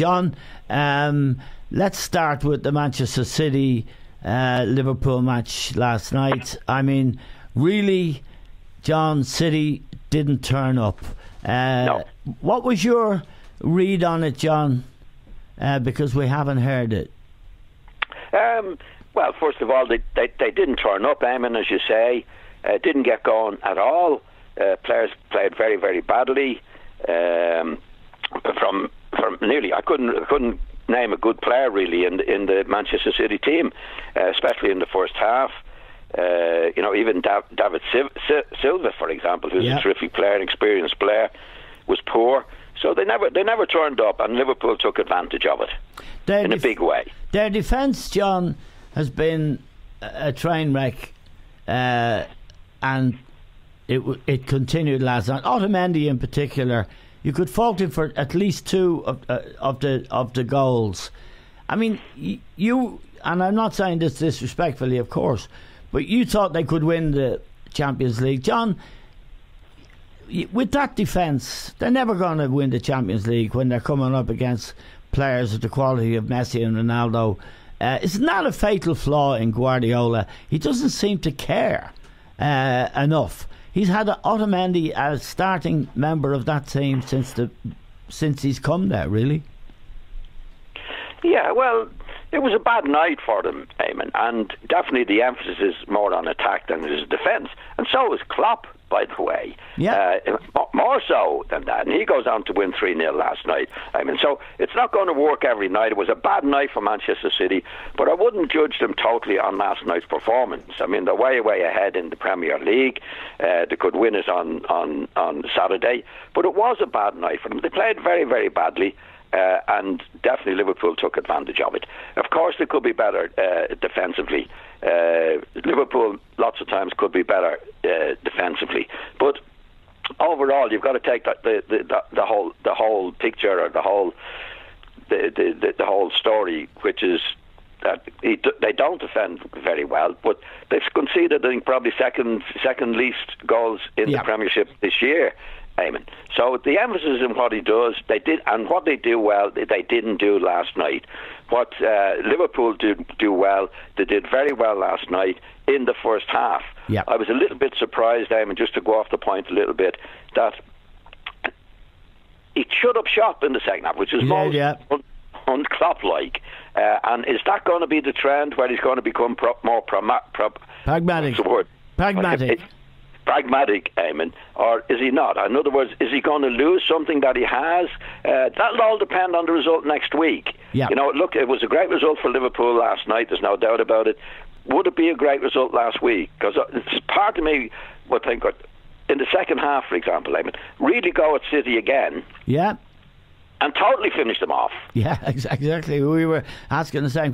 John, let's start with the Manchester City Liverpool match last night. I mean, really, John, City didn't turn up. No. What was your read on it, John? Because we haven't heard it. Well, first of all, they didn't turn up, Eamon, as you say. Didn't get going at all. Players played very, very badly. From nearly, I couldn't name a good player really in the Manchester City team, especially in the first half. Even David Silva, for example, who's a terrific player, an experienced player, was poor. So they never turned up, and Liverpool took advantage of it in a big way. Their defence, John, has been a train wreck, and it continued last night. Otamendi in particular, you could fault him for at least two of the goals. I mean, you, and I'm not saying this disrespectfully, of course, but you thought they could win the Champions League. John, with that defence, they're never going to win the Champions League when they're coming up against players of the quality of Messi and Ronaldo. It's not a fatal flaw in Guardiola. He doesn't seem to care enough. He's had Otamendi as starting member of that team since he's come there, really. Yeah, well, it was a bad night for them, Eamon, and definitely the emphasis is more on attack than it is defence. And so was Klopp, by the way. Yeah. More so than that. And he goes on to win 3-0 last night. So it's not going to work every night. It was a bad night for Manchester City, but I wouldn't judge them totally on last night's performance. I mean, they're way ahead in the Premier League. They could win it on Saturday, but it was a bad night for them. They played very, very badly. And definitely Liverpool took advantage of it. Of course, they could be better defensively. Liverpool lots of times could be better defensively, but overall, you've got to take the whole picture, or the whole story, which is that they don't defend very well, but they've conceded, I think, probably second least goals in the Premiership this year. Eamon. So the emphasis in what he does, they did, and what they do well, they didn't do last night. What Liverpool do well, they did very well last night in the first half. Yep. I was a little bit surprised, Eamon, just to go off the point a little bit, that it shut up shop in the second half, which is most un-Klopp-like. And is that going to be the trend where he's going to become more pragmatic? What's the word? Pragmatic, Eamon, or is he not? In other words, is he going to lose something that he has? That'll all depend on the result next week. Yeah. Look, it was a great result for Liverpool last night, there's no doubt about it. Would it be a great result last week? Because part of me would think, in the second half, for example, Eamon, really go at City again. Yeah. And totally finish them off. Yeah, exactly. We were asking the same question.